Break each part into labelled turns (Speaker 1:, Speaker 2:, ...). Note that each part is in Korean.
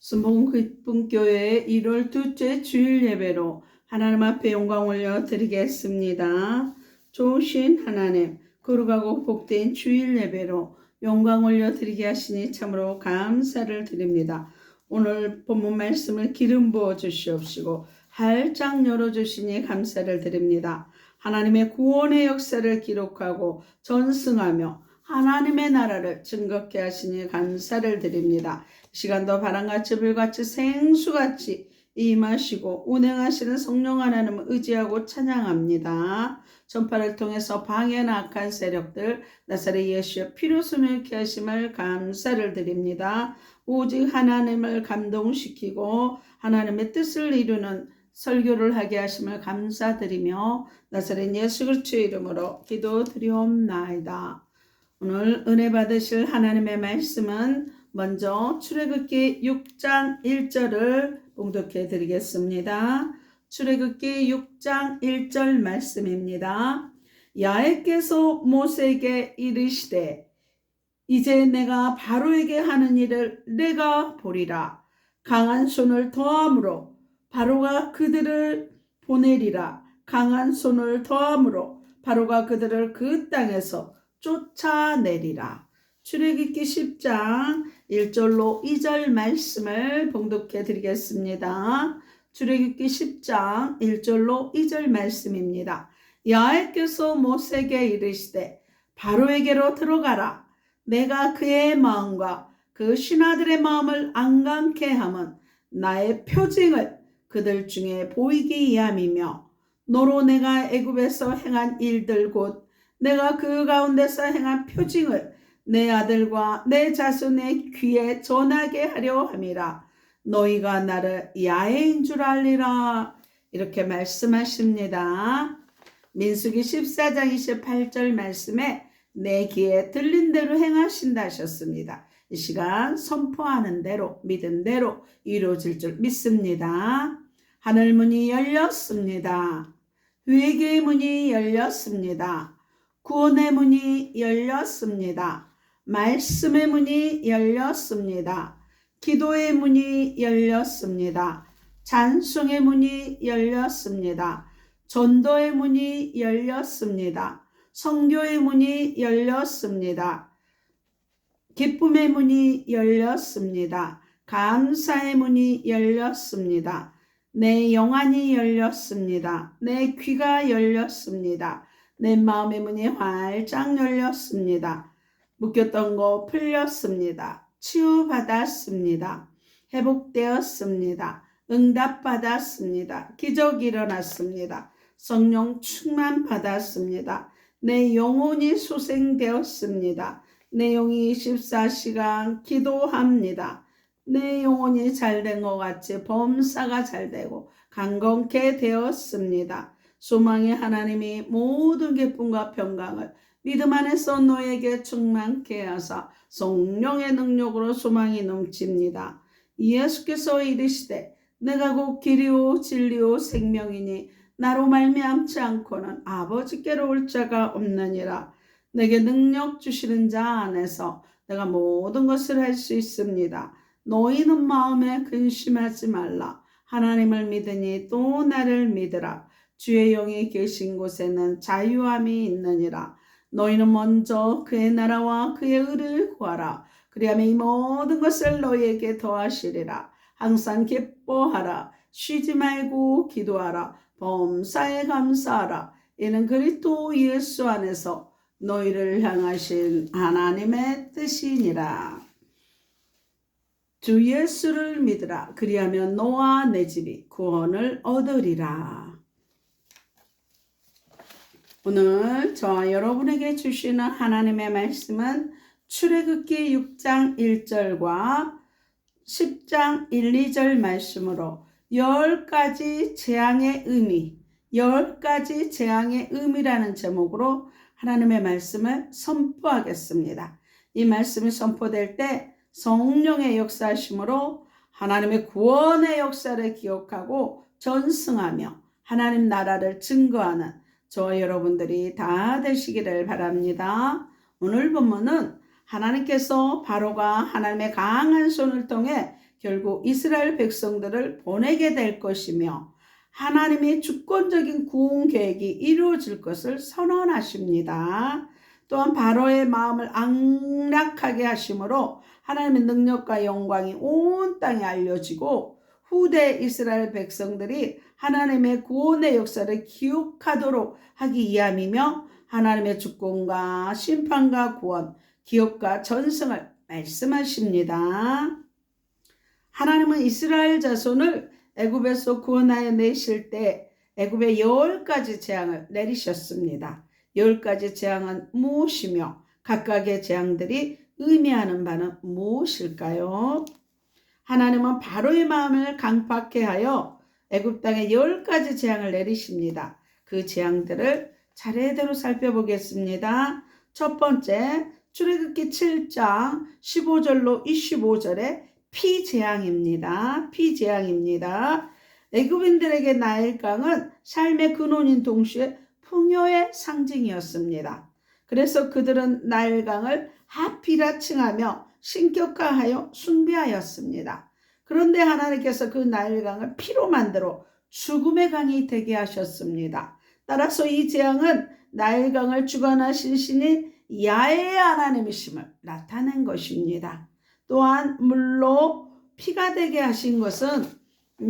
Speaker 1: 순복음 기쁨교회 1월 둘째 주일 예배로 하나님 앞에 영광 올려 드리겠습니다. 좋으신 하나님, 거룩하고 복된 주일 예배로 영광 올려 드리게 하시니 참으로 감사를 드립니다. 오늘 본문 말씀을 기름 부어 주시옵시고 활짝 열어주시니 감사를 드립니다. 하나님의 구원의 역사를 기록하고 전승하며 하나님의 나라를 증거케 하시니 감사를 드립니다. 시간도 바람같이 불같이 생수같이 임하시고 운행하시는 성령 하나님을 의지하고 찬양합니다. 전파를 통해서 방해나 악한 세력들 나사렛 예수의 피로 소멸케 하심을 감사를 드립니다. 오직 하나님을 감동시키고 하나님의 뜻을 이루는 설교를 하게 하심을 감사드리며 나사렛 예수 그리스도의 이름으로 기도드리옵나이다. 오늘 은혜 받으실 하나님의 말씀은 먼저 출애굽기 6장 1절을 봉독해 드리겠습니다. 출애굽기 6장 1절 말씀입니다. 야훼께서 모세에게 이르시되 이제 내가 바로에게 하는 일을 내가 보리라. 강한 손을 더함으로 바로가 그들을 보내리라. 강한 손을 더함으로 바로가 그들을 그 땅에서 쫓아내리라. 출애굽기 10장 1절로 2절 말씀을 봉독해 드리겠습니다. 출애굽기 10장 1절로 2절 말씀입니다. 야훼께서 모세에게 이르시되 바로에게로 들어가라. 내가 그의 마음과 그 신하들의 마음을 안감케 함은 나의 표징을 그들 중에 보이기 위함이며 너로 내가 애굽에서 행한 일들 곧 내가 그 가운데서 행한 표징을 내 아들과 내 자손의 귀에 전하게 하려 함이라. 너희가 나를 야훼인 줄 알리라. 이렇게 말씀하십니다. 민수기 14장 28절 말씀에 내 귀에 들린 대로 행하신다 하셨습니다. 이 시간 선포하는 대로 믿은 대로 이루어질 줄 믿습니다. 하늘문이 열렸습니다. 회개의 문이 열렸습니다. 구원의 문이 열렸습니다. 말씀의 문이 열렸습니다. 기도의 문이 열렸습니다. 찬송의 문이 열렸습니다. 전도의 문이 열렸습니다. 선교의 문이 열렸습니다. 기쁨의 문이 열렸습니다. 감사의 문이 열렸습니다. 내 영안이 열렸습니다. 내 귀가 열렸습니다. 내 마음의 문이 활짝 열렸습니다. 묶였던 거 풀렸습니다. 치유받았습니다. 회복되었습니다. 응답받았습니다. 기적이 일어났습니다. 성령 충만 받았습니다. 내 영혼이 소생되었습니다. 내 영이 24시간 기도합니다. 내 영혼이 잘된 것 같이 범사가 잘되고 강건케 되었습니다. 소망의 하나님이 모든 기쁨과 평강을 믿음 안에서 너에게 충만케 하사 성령의 능력으로 소망이 넘칩니다. 예수께서 이르시되 내가 곧 길이요 진리요 생명이니 나로 말미암지 않고는 아버지께로 올 자가 없느니라. 내게 능력 주시는 자 안에서 내가 모든 것을 할 수 있습니다. 너희는 마음에 근심하지 말라. 하나님을 믿으니 또 나를 믿으라. 주의 영이 계신 곳에는 자유함이 있느니라. 너희는 먼저 그의 나라와 그의 의를 구하라. 그리하면 이 모든 것을 너희에게 더하시리라. 항상 기뻐하라. 쉬지 말고 기도하라. 범사에 감사하라. 이는 그리스도 예수 안에서 너희를 향하신 하나님의 뜻이니라. 주 예수를 믿으라. 그리하면 너와 내 집이 구원을 얻으리라. 오늘 저와 여러분에게 주시는 하나님의 말씀은 출애굽기 6장 1절과 10장 1, 2절 말씀으로 10가지 재앙의 의미, 10가지 재앙의 의미라는 제목으로 하나님의 말씀을 선포하겠습니다. 이 말씀이 선포될 때 성령의 역사하심으로 하나님의 구원의 역사를 기억하고 전승하며 하나님 나라를 증거하는 저와 여러분들이 다 되시기를 바랍니다. 오늘 본문은 하나님께서 바로가 하나님의 강한 손을 통해 결국 이스라엘 백성들을 보내게 될 것이며 하나님의 주권적인 구원 계획이 이루어질 것을 선언하십니다. 또한 바로의 마음을 악락하게 하심으로 하나님의 능력과 영광이 온 땅에 알려지고 후대 이스라엘 백성들이 하나님의 구원의 역사를 기억하도록 하기 위함이며 하나님의 주권과 심판과 구원, 기업과 전승을 말씀하십니다. 하나님은 이스라엘 자손을 애굽에서 구원하여 내실 때 애굽에 10가지 재앙을 내리셨습니다. 10가지 재앙은 무엇이며 각각의 재앙들이 의미하는 바는 무엇일까요? 하나님은 바로의 마음을 강팍해 하여 애굽 땅에 10가지 재앙을 내리십니다. 그 재앙들을 차례대로 살펴보겠습니다. 첫 번째, 출애굽기 7장 15절로 25절에 피재앙입니다. 피재앙입니다. 애굽인들에게 나일강은 삶의 근원인 동시에 풍요의 상징이었습니다. 그래서 그들은 나일강을 하피라 칭하며 신격화하여 숭배하였습니다. 그런데 하나님께서 그 나일강을 피로 만들어 죽음의 강이 되게 하셨습니다. 따라서 이 재앙은 나일강을 주관하신 신인 야훼의 하나님이심을 나타낸 것입니다. 또한 물로 피가 되게 하신 것은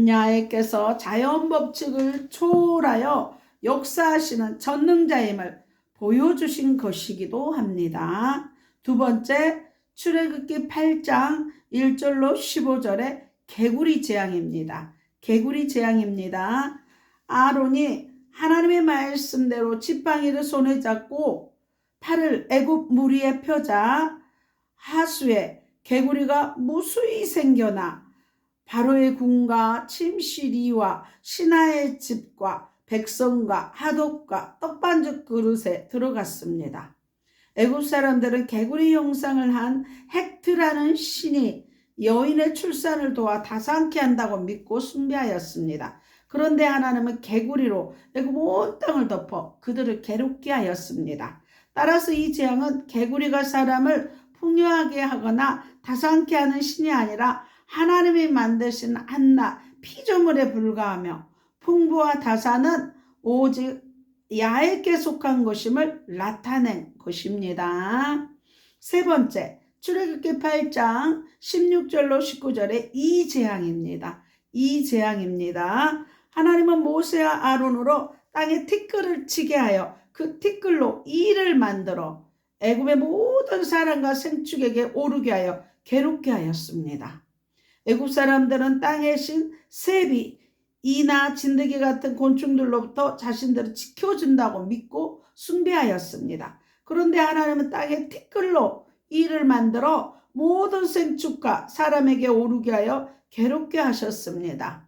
Speaker 1: 야훼께서 자연 법칙을 초월하여 역사하시는 전능자임을 보여주신 것이기도 합니다. 두 번째, 출애굽기 8장 1절로 15절의 개구리 재앙입니다. 개구리 재앙입니다. 아론이 하나님의 말씀대로 지팡이를 손에 잡고 팔을 애굽 물 위에 펴자 하수에 개구리가 무수히 생겨나 바로의 궁과 침실이와 신하의 집과 백성과 하독과 떡반죽 그릇에 들어갔습니다. 애굽 사람들은 개구리 형상을 한 헥트라는 신이 여인의 출산을 도와 다산케 한다고 믿고 숭배하였습니다. 그런데 하나님은 개구리로 애굽 온 땅을 덮어 그들을 괴롭게 하였습니다. 따라서 이 재앙은 개구리가 사람을 풍요하게 하거나 다산케 하는 신이 아니라 하나님이 만드신 한낱 피조물에 불과하며 풍부와 다산은 오직 야훼께 속한 것임을 나타낸 것입니다. 세 번째, 출애굽기 8장 16절로 19절의 이 재앙입니다. 이 재앙입니다. 하나님은 모세와 아론으로 땅에 티끌을 치게 하여 그 티끌로 이를 만들어 애굽의 모든 사람과 생축에게 오르게 하여 괴롭게 하였습니다. 애굽 사람들은 땅의 신 셋이 이나 진드기 같은 곤충들로부터 자신들을 지켜준다고 믿고 숭배하였습니다. 그런데 하나님은 땅의 티끌로 이를 만들어 모든 생축과 사람에게 오르게 하여 괴롭게 하셨습니다.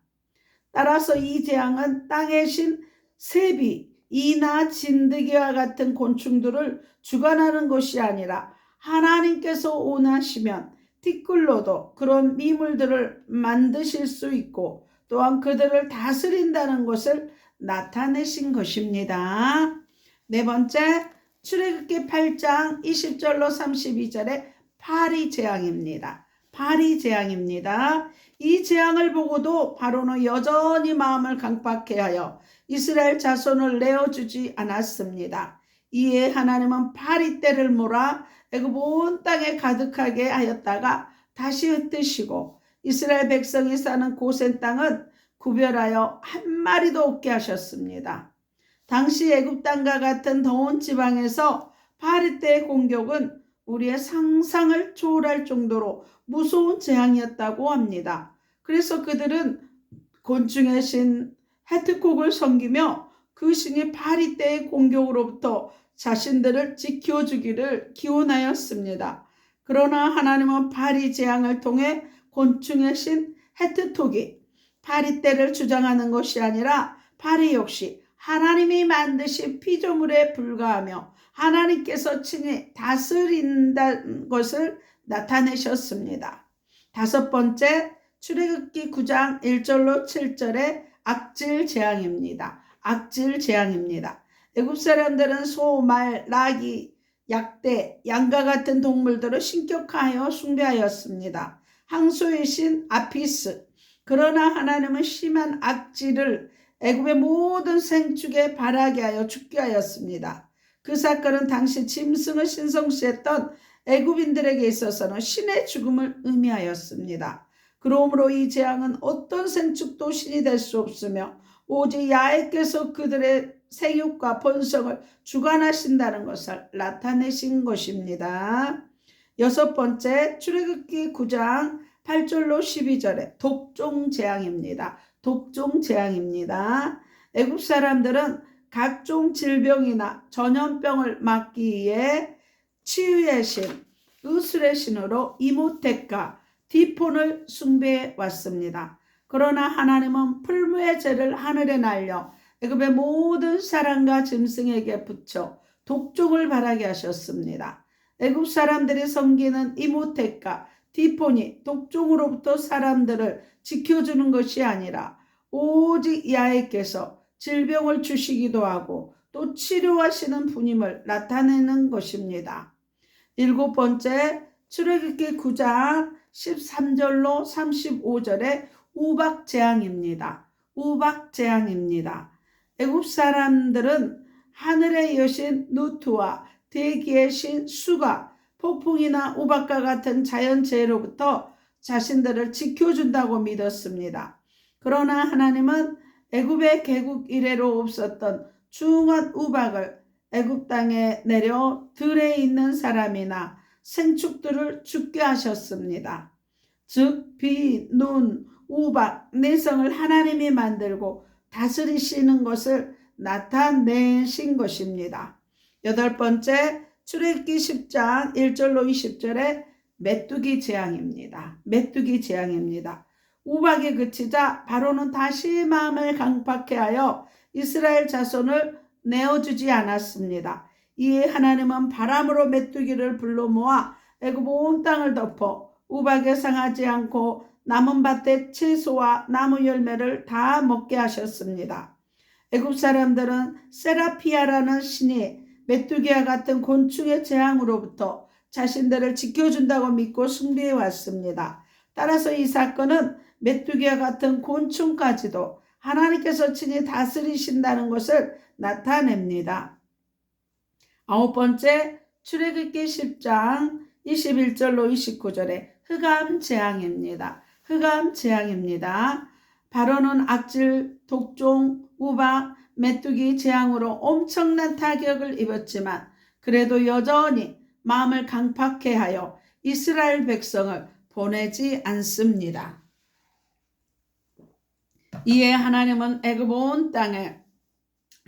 Speaker 1: 따라서 이 재앙은 땅의 신 셋이 이나 진드기와 같은 곤충들을 주관하는 것이 아니라 하나님께서 원하시면 티끌로도 그런 미물들을 만드실 수 있고 또한 그들을 다스린다는 것을 나타내신 것입니다. 네 번째, 출애굽기 8장 20절로 32절의 파리 재앙입니다. 파리 재앙입니다. 이 재앙을 보고도 바로는 여전히 마음을 강팍해 하여 이스라엘 자손을 내어주지 않았습니다. 이에 하나님은 파리떼를 몰아 애굽 온 땅에 가득하게 하였다가 다시 흩으시고 이스라엘 백성이 사는 고센 땅은 구별하여 한 마리도 없게 하셨습니다. 당시 애굽 땅과 같은 더운 지방에서 파리떼의 공격은 우리의 상상을 초월할 정도로 무서운 재앙이었다고 합니다. 그래서 그들은 곤충의 신 헤트콕을 섬기며 그 신이 파리떼의 공격으로부터 자신들을 지켜주기를 기원하였습니다. 그러나 하나님은 파리 재앙을 통해 곤충의 신 헤트톡이 파리떼를 주장하는 것이 아니라 파리 역시 하나님이 만드신 피조물에 불과하며 하나님께서 친히 다스린다는 것을 나타내셨습니다. 다섯 번째, 출애굽기 9장 1절로 7절의 악질 재앙입니다. 악질 재앙입니다. 애굽 사람들은 소, 말, 나귀, 약대, 양과 같은 동물들을 신격화하여 숭배하였습니다. 항소의 신 아피스. 그러나 하나님은 심한 악질을 애굽의 모든 생축에 발하게 하여 죽게 하였습니다. 그 사건은 당시 짐승을 신성시했던 애굽인들에게 있어서는 신의 죽음을 의미하였습니다. 그러므로 이 재앙은 어떤 생축도 신이 될 수 없으며 오직 야훼께서 그들의 생육과 번성을 주관하신다는 것을 나타내신 것입니다. 여섯 번째, 출애굽기 9장 8절로 12절에 독종 재앙입니다. 독종 재앙입니다. 애굽 사람들은 각종 질병이나 전염병을 막기 위해 치유의 신, 의술의 신으로 이모텍과 디폰을 숭배해 왔습니다. 그러나 하나님은 풀무의 죄를 하늘에 날려 애굽의 모든 사람과 짐승에게 붙여 독종을 발하게 하셨습니다. 애굽 사람들이 섬기는 이모텍과 디폰이 독종으로부터 사람들을 지켜주는 것이 아니라 오직 야훼께서 질병을 주시기도 하고 또 치료하시는 분임을 나타내는 것입니다. 일곱 번째, 출애굽기 9장 13절로 35절의 우박 재앙입니다. 우박 재앙입니다. 애굽 사람들은 하늘의 여신 누트와 대기의 신 수가 폭풍이나 우박과 같은 자연재해로부터 자신들을 지켜준다고 믿었습니다. 그러나 하나님은 애굽의 개국 이래로 없었던 중한 우박을 애굽 땅에 내려 들에 있는 사람이나 생축들을 죽게 하셨습니다. 즉 비, 눈, 우박, 내성을 하나님이 만들고 다스리시는 것을 나타내신 것입니다. 여덟 번째, 출애굽기 10장 1절로 20절에 메뚜기 재앙입니다. 메뚜기 재앙입니다. 우박이 그치자 바로는 다시 마음을 강팍해 하여 이스라엘 자손을 내어주지 않았습니다. 이에 하나님은 바람으로 메뚜기를 불러 모아 애굽 온 땅을 덮어 우박에 상하지 않고 남은 밭의 채소와 나무 열매를 다 먹게 하셨습니다. 애굽 사람들은 세라피아라는 신이 메뚜기와 같은 곤충의 재앙으로부터 자신들을 지켜준다고 믿고 숭배해 왔습니다. 따라서 이 사건은 메뚜기와 같은 곤충까지도 하나님께서 친히 다스리신다는 것을 나타냅니다. 아홉 번째, 출애굽기 10장 21절로 29절에 흑암 재앙입니다. 흑암 재앙입니다. 바로는 악질, 독종, 우박, 메뚜기 재앙으로 엄청난 타격을 입었지만 그래도 여전히 마음을 강팍해 하여 이스라엘 백성을 보내지 않습니다. 이에 하나님은 애굽 온 땅에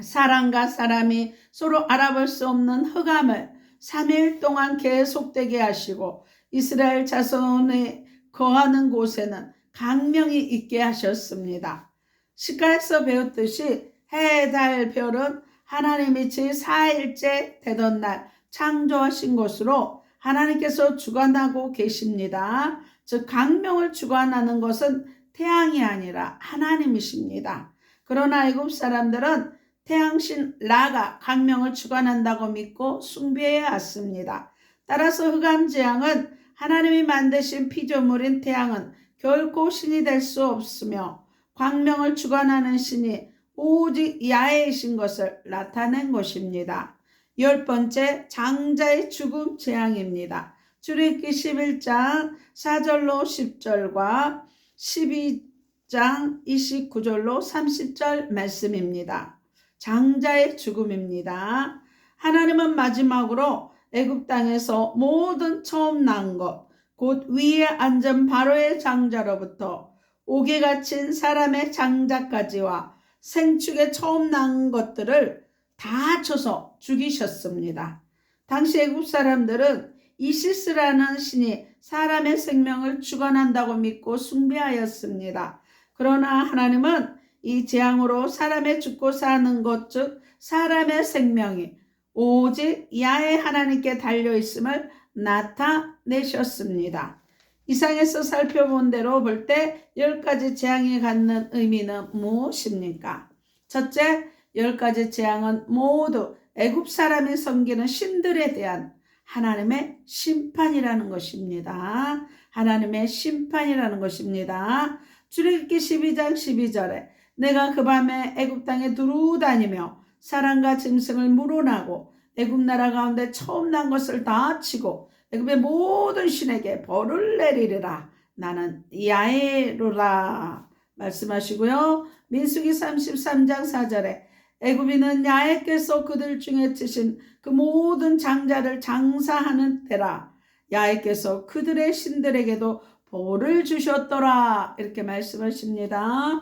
Speaker 1: 사람과 사람이 서로 알아볼 수 없는 흑암을 3일 동안 계속되게 하시고 이스라엘 자손이 거하는 곳에는 광명이 있게 하셨습니다. 시가에서 배웠듯이 해, 달, 별은 하나님이 제4일째 되던 날 창조하신 것으로 하나님께서 주관하고 계십니다. 즉 광명을 주관하는 것은 태양이 아니라 하나님이십니다. 그러나 애굽 사람들은 태양신 라가 광명을 주관한다고 믿고 숭배해 왔습니다. 따라서 흑암 재앙은 하나님이 만드신 피조물인 태양은 결코 신이 될 수 없으며 광명을 주관하는 신이 오직 야훼이신 것을 나타낸 것입니다. 열 번째, 장자의 죽음 재앙입니다. 출애굽기 11장 4절로 10절과 12장 29절로 30절 말씀입니다. 장자의 죽음입니다. 하나님은 마지막으로 애굽 땅에서 모든 처음 난 것, 곧 위에 앉은 바로의 장자로부터 옥에 갇힌 사람의 장자까지와 생축에 처음 난 것들을 다 쳐서 죽이셨습니다. 당시 애굽 사람들은 이시스라는 신이 사람의 생명을 주관한다고 믿고 숭배하였습니다. 그러나 하나님은 이 재앙으로 사람의 죽고 사는 것, 즉 사람의 생명이 오직 야훼 하나님께 달려있음을 나타내셨습니다. 이상에서 살펴본 대로 볼 때 10가지 재앙이 갖는 의미는 무엇입니까? 첫째, 10가지 재앙은 모두 애굽 사람이 섬기는 신들에 대한 하나님의 심판이라는 것입니다. 하나님의 심판이라는 것입니다. 출애굽기 12장 12절에 내가 그 밤에 애굽 땅에 두루 다니며 사람과 짐승을 물어나고 애굽 나라 가운데 처음 난 것을 다 치고 애굽의 모든 신에게 벌을 내리리라. 나는 야훼로라 말씀하시고요. 민수기 33장 4절에 애굽인은 야훼께서 그들 중에 치신 그 모든 장자를 장사하는 때라. 야훼께서 그들의 신들에게도 벌을 주셨더라. 이렇게 말씀하십니다.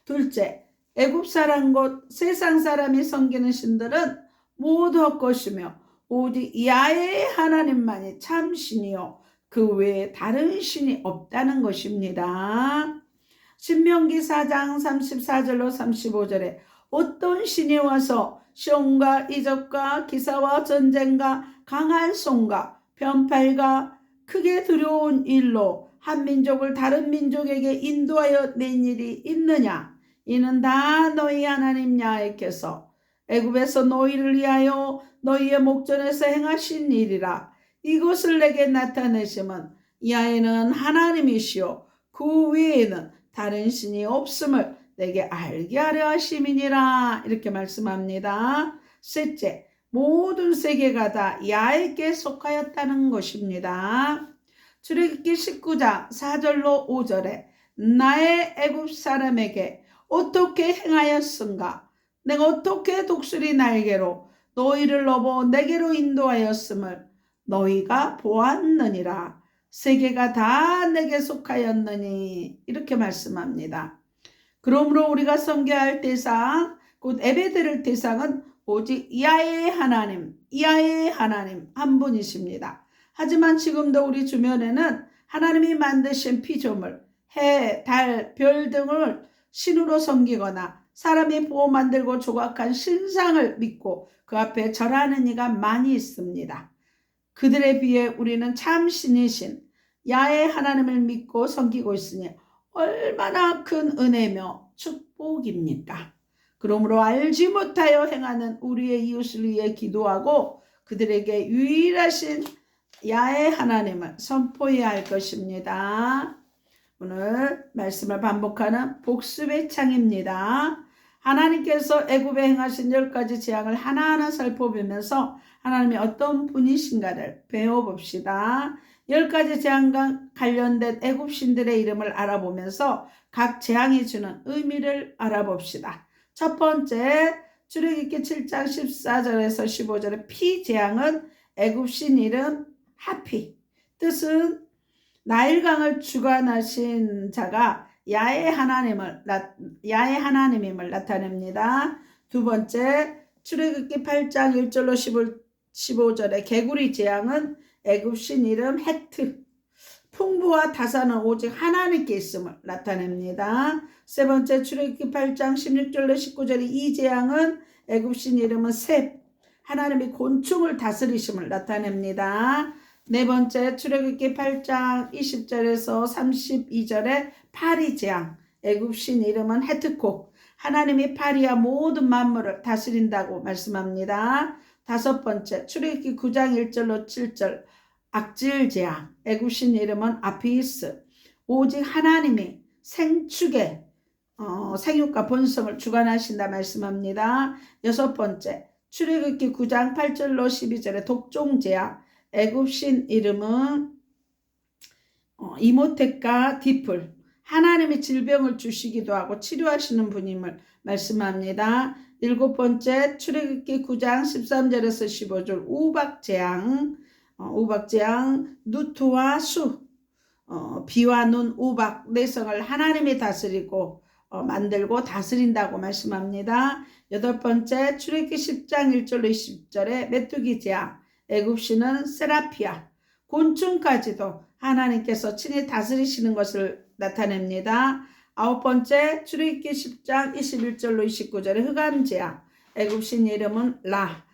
Speaker 1: 둘째, 애굽 사람 곧 세상 사람이 섬기는 신들은 모두 헛것이며 오직 야훼의 하나님만이 참 신이요 그 외에 다른 신이 없다는 것입니다. 신명기 4장 34절로 35절에 어떤 신이 와서 시온과 이적과 기사와 전쟁과 강한 손과 변팔과 크게 두려운 일로 한 민족을 다른 민족에게 인도하여 낸 일이 있느냐? 이는 다 너희 하나님 야훼께서 애굽에서 너희를 위하여 너희의 목전에서 행하신 일이라. 이것을 내게 나타내심은 야훼는 하나님이시요 그 외에는 다른 신이 없음을 내게 알게 하려 하심이니라. 이렇게 말씀합니다. 셋째, 모든 세계가 다 야훼께 속하였다는 것입니다. 출애굽기 19장 4절로 5절에 나의 애굽 사람에게 어떻게 행하였은가? 내가 어떻게 독수리 날개로 너희를 넘어 내게로 인도하였음을 너희가 보았느니라. 세계가 다 내게 속하였느니. 이렇게 말씀합니다. 그러므로 우리가 섬겨야 할 대상, 곧 예배드릴 대상은 오직 야훼의 하나님, 야훼의 하나님 한 분이십니다. 하지만 지금도 우리 주변에는 하나님이 만드신 피조물, 해, 달, 별 등을 신으로 섬기거나 사람이 보호 만들고 조각한 신상을 믿고 그 앞에 절하는 이가 많이 있습니다. 그들에 비해 우리는 참 신이신 야훼 하나님을 믿고 섬기고 있으니 얼마나 큰 은혜며 축복입니까? 그러므로 알지 못하여 행하는 우리의 이웃을 위해 기도하고 그들에게 유일하신 야훼 하나님을 선포해야 할 것입니다. 오늘 말씀을 반복하는 복습의 창입니다. 하나님께서 애굽에 행하신 10가지 재앙을 하나하나 살펴보면서 하나님이 어떤 분이신가를 배워봅시다. 10가지 재앙과 관련된 애굽 신들의 이름을 알아보면서 각 재앙이 주는 의미를 알아봅시다. 첫 번째, 출애굽기 7장 14절에서 15절의 피 재앙은 애굽 신 이름 하피, 뜻은 나일강을 주관하신 자가 야훼 하나님임을 나타냅니다. 두 번째, 출애굽기 8장 1절로 15절의 개구리 재앙은 애굽 신 이름 헤트, 풍부와 다산은 오직 하나님께 있음을 나타냅니다. 세 번째, 출애굽기 8장 16절로 19절의 이 재앙은 애굽 신 이름은 셋, 하나님이 곤충을 다스리심을 나타냅니다. 네 번째, 출애굽기 8장 20절에서 32절의 파리 재앙, 애굽 신 이름은 헤트콕, 하나님이 파리와 모든 만물을 다스린다고 말씀합니다. 다섯 번째, 출애굽기 9장 1절로 7절 악질 재앙, 애굽 신 이름은 아피스, 오직 하나님이 생축의 생육과 번성을 주관하신다 말씀합니다. 여섯 번째, 출애굽기 9장 8절로 12절의 독종 재앙, 애굽 신 이름은 이모텍과 디플, 하나님이 질병을 주시기도 하고 치료하시는 분임을 말씀합니다. 일곱 번째, 출애굽기 9장 13절에서 15절 우박재앙, 누트와 수, 비와 눈, 우박, 내성을 하나님이 다스리고 만들고 다스린다고 말씀합니다. 여덟 번째, 출애굽기 10장 1절로 20절에 메뚜기 재앙, 애굽신은 세라피아, 곤충까지도 하나님께서 친히 다스리시는 것을 나타냅니다. 아홉 번째, 출애굽기 10장 21절로 29절의 흑암 재앙, 애굽신 이름은 라,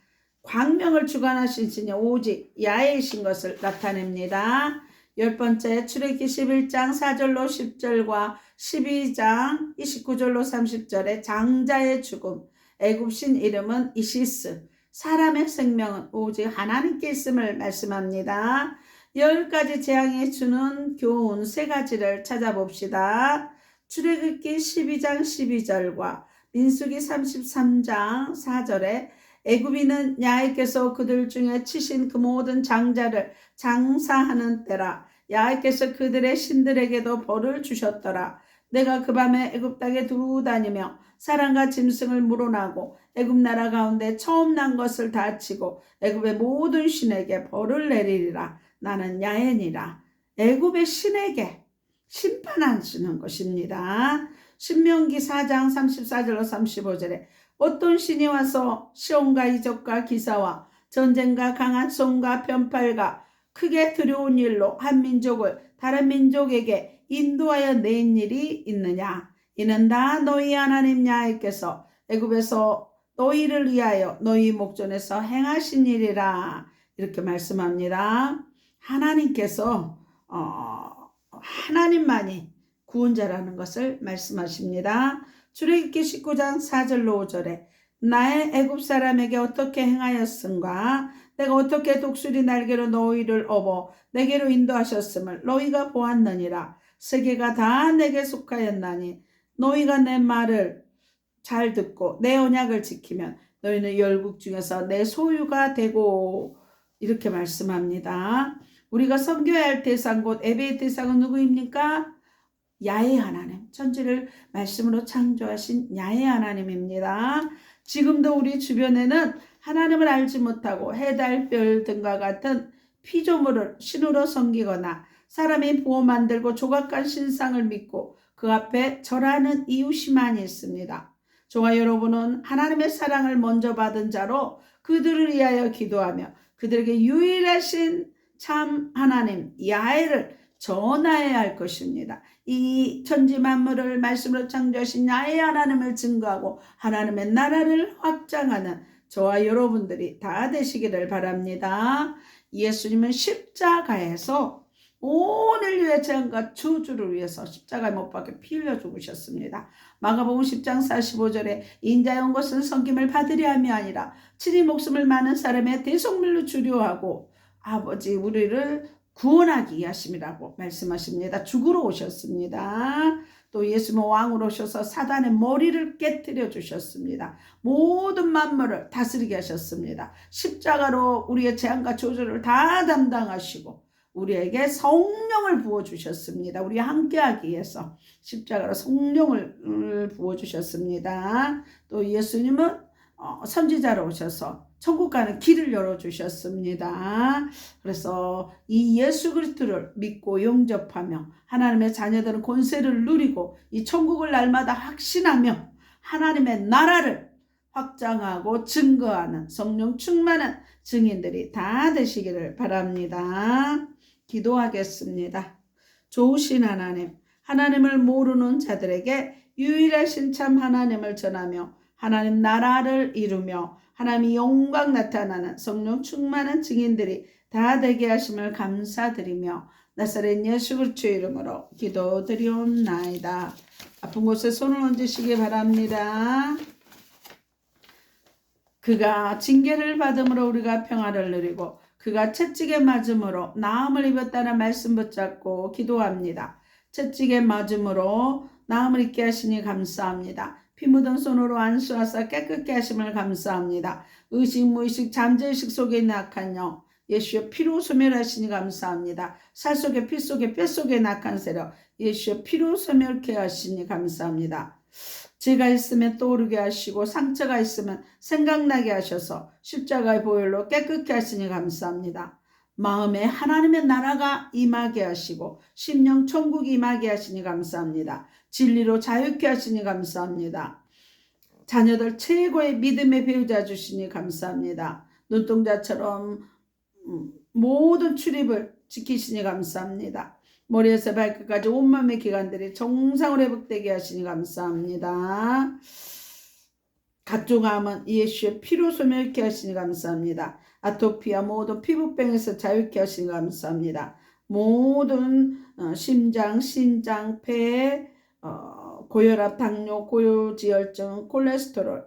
Speaker 1: 광명을 주관하신 신이 오직 야훼이신 것을 나타냅니다. 열 번째, 출애굽기 11장 4절로 10절과 12장 29절로 30절의 장자의 죽음, 애굽신 이름은 이시스, 사람의 생명은 오직 하나님께 있음을 말씀합니다. 10가지 재앙이 주는 교훈 3가지를 찾아봅시다. 출애굽기 12장 12절과 민수기 33장 4절에 애굽인은 야훼께서 그들 중에 치신 그 모든 장자를 장사하는 때라. 야훼께서 그들의 신들에게도 벌을 주셨더라. 내가 그 밤에 애굽 땅에 두루 다니며 사람과 짐승을 물어나고 애굽 나라 가운데 처음 난 것을 다 치고 애굽의 모든 신에게 벌을 내리리라. 나는 야훼니라. 애굽의 신에게 심판하시는 것입니다. 신명기 4장 34절로 35절에 어떤 신이 와서 시온과 이적과 기사와 전쟁과 강한 손과 편팔과 크게 두려운 일로 한 민족을 다른 민족에게 인도하여 낸 일이 있느냐. 이는 다 너희 하나님 야훼께서 애굽에서 너희를 위하여 너희 목전에서 행하신 일이라. 이렇게 말씀합니다. 하나님께서 하나님만이 구원자라는 것을 말씀하십니다. 출애굽기 19장 4절로 5절에 나의 애굽 사람에게 어떻게 행하였은가. 내가 어떻게 독수리 날개로 너희를 업어 내게로 인도하셨음을 너희가 보았느니라. 세계가 다 내게 속하였나니 너희가 내 말을 잘 듣고 내 언약을 지키면 너희는 열국 중에서 내 소유가 되고. 이렇게 말씀합니다. 우리가 섬겨야 할 대상 곧 예배의 대상은 누구입니까? 야훼 하나님, 천지를 말씀으로 창조하신 야훼 하나님입니다. 지금도 우리 주변에는 하나님을 알지 못하고 해, 달, 별 등과 같은 피조물을 신으로 섬기거나 사람이 부어 만들고 조각한 신상을 믿고 그 앞에 절하는 이웃이 많이 있습니다. 저와 여러분은 하나님의 사랑을 먼저 받은 자로 그들을 위하여 기도하며 그들에게 유일하신 참 하나님 야훼를 전하여야 할 것입니다. 이 천지 만물을 말씀으로 창조하신 야훼 하나님을 증거하고 하나님의 나라를 확장하는 저와 여러분들이 다 되시기를 바랍니다. 예수님은 십자가에서 온 인류의 죄과 저주를 위해서 십자가에 못 박혀 피 흘려 죽으셨습니다. 마가복음 10장 45절에 인자의 온 것은 섬김을 받으려 함이 아니라 친히 목숨을 많은 사람의 대속물로 주려 하고 아버지 우리를 구원하기 위하심이라고 말씀하십니다. 죽으러 오셨습니다. 또 예수님은 왕으로 오셔서 사단의 머리를 깨뜨려 주셨습니다. 모든 만물을 다스리게 하셨습니다. 십자가로 우리의 재앙과 저주를 다 담당하시고 우리에게 성령을 부어주셨습니다. 우리 함께하기 위해서 십자가로 성령을 부어주셨습니다. 또 예수님은 선지자로 오셔서 천국 가는 길을 열어주셨습니다. 그래서 이 예수 그리스도를 믿고 영접하며 하나님의 자녀들은 권세를 누리고 이 천국을 날마다 확신하며 하나님의 나라를 확장하고 증거하는 성령 충만한 증인들이 다 되시기를 바랍니다. 기도하겠습니다. 좋으신 하나님, 하나님을 모르는 자들에게 유일하신 참 하나님을 전하며 하나님 나라를 이루며 하나님의 영광 나타나는 성령 충만한 증인들이 다 되게 하심을 감사드리며 나사렛 예수 그리스도의 이름으로 기도드리옵나이다. 아픈 곳에 손을 얹으시기 바랍니다. 그가 징계를 받음으로 우리가 평화를 누리고 그가 채찍에 맞음으로 나음을 입었다는 말씀 붙잡고 기도합니다. 채찍에 맞음으로 나음을 입게 하시니 감사합니다. 피 묻은 손으로 안수하사 깨끗게 하심을 감사합니다. 의식 무의식 잠재의식 속에 있는 악한 영 예수의 피로 소멸하시니 감사합니다. 살 속에 피 속에 뼈 속에 악한 세력 예수의 피로 소멸케 하시니 감사합니다. 죄가 있으면 떠오르게 하시고 상처가 있으면 생각나게 하셔서 십자가의 보혈로 깨끗게 하시니 감사합니다. 마음에 하나님의 나라가 임하게 하시고 심령 천국이 임하게 하시니 감사합니다. 진리로 자유케 하시니 감사합니다. 자녀들 최고의 믿음의 배우자 주시니 감사합니다. 눈동자처럼 모든 출입을 지키시니 감사합니다. 머리에서 발끝까지 온몸의 기관들이 정상으로 회복되게 하시니 감사합니다. 각종 암은 예수의 피로 소멸케 하시니 감사합니다. 아토피와 모든 피부병에서 자유케 하시니 감사합니다. 모든 심장, 신장, 폐, 고혈압, 당뇨, 고지혈증, 콜레스테롤,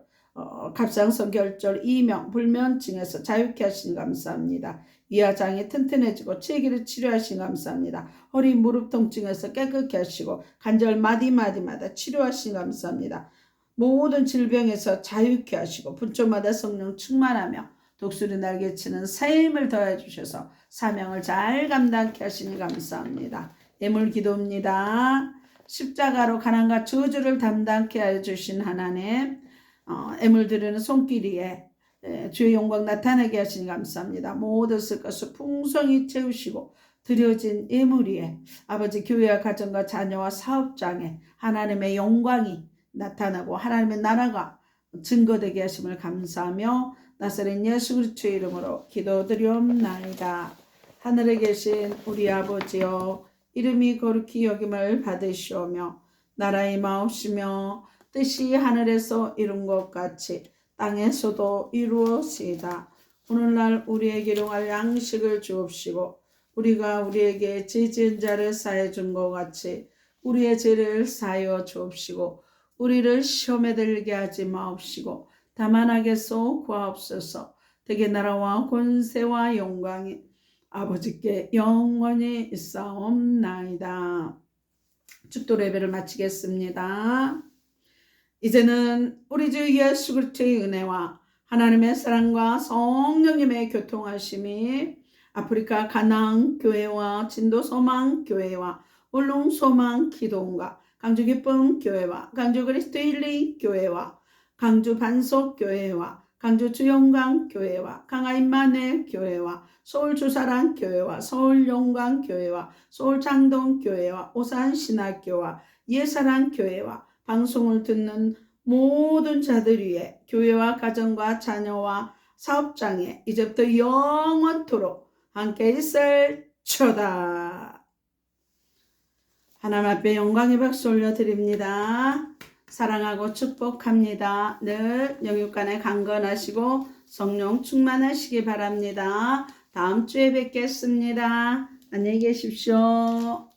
Speaker 1: 갑상선 결절, 이명, 불면증에서 자유케 하시니 감사합니다. 이하장이 튼튼해지고 치기를 치료하신 감사합니다. 허리 무릎 통증에서 깨끗게 하시고 관절 마디마디마다 치료하신 감사합니다. 모든 질병에서 자유케 하시고 분초마다 성령 충만하며 독수리 날개치는 새 힘을 더해 주셔서 사명을 잘 감당케 하시니 감사합니다. 예물 기도입니다. 십자가로 가난과 저주를 담당케 해주신 하나님, 예물 드리는 손길이에 주의 영광 나타나게 하시니 감사합니다. 모든 쓸 것을 풍성히 채우시고 드려진 예물 위에 아버지 교회와 가정과 자녀와 사업장에 하나님의 영광이 나타나고 하나님의 나라가 증거되게 하심을 감사하며 나사렛 예수 그리스도의 이름으로 기도드리옵나이다. 하늘에 계신 우리 아버지여, 이름이 거룩히 여김을 받으시오며 나라의 마옵시며 뜻이 하늘에서 이룬 것 같이 땅에서도 이루어지이다. 오늘날 우리에게 일용할 양식을 주옵시고 우리가 우리에게 죄 지은 자를 사해 준 것 같이 우리의 죄를 사하여 주옵시고 우리를 시험에 들게 하지 마옵시고 다만 악에서 구하옵소서. 대개 나라와 권세와 영광이 아버지께 영원히 있사옵나이다. 축도 예배를 마치겠습니다. 이제는 우리 주 예수 그리스도의 은혜와 하나님의 사랑과 성령님의 교통하심이 아프리카 가나안 교회와 진도 소망 교회와 울릉 소망 기도원과 강주 기쁨 교회와 강주 그리스도 힐링 교회와 강주 반석 교회와 강주 주영강 교회와 강화임마누엘 교회와 서울 주사랑 교회와 서울 영광 교회와 서울 장동 교회와 오산 신학교와 예사랑 교회와 방송을 듣는 모든 자들 위해 교회와 가정과 자녀와 사업장에 이제부터 영원토록 함께 있을초다. 하나님 앞에 영광의 박수 올려드립니다. 사랑하고 축복합니다. 늘 영육간에 강건하시고 성령 충만하시기 바랍니다. 다음 주에 뵙겠습니다. 안녕히 계십시오.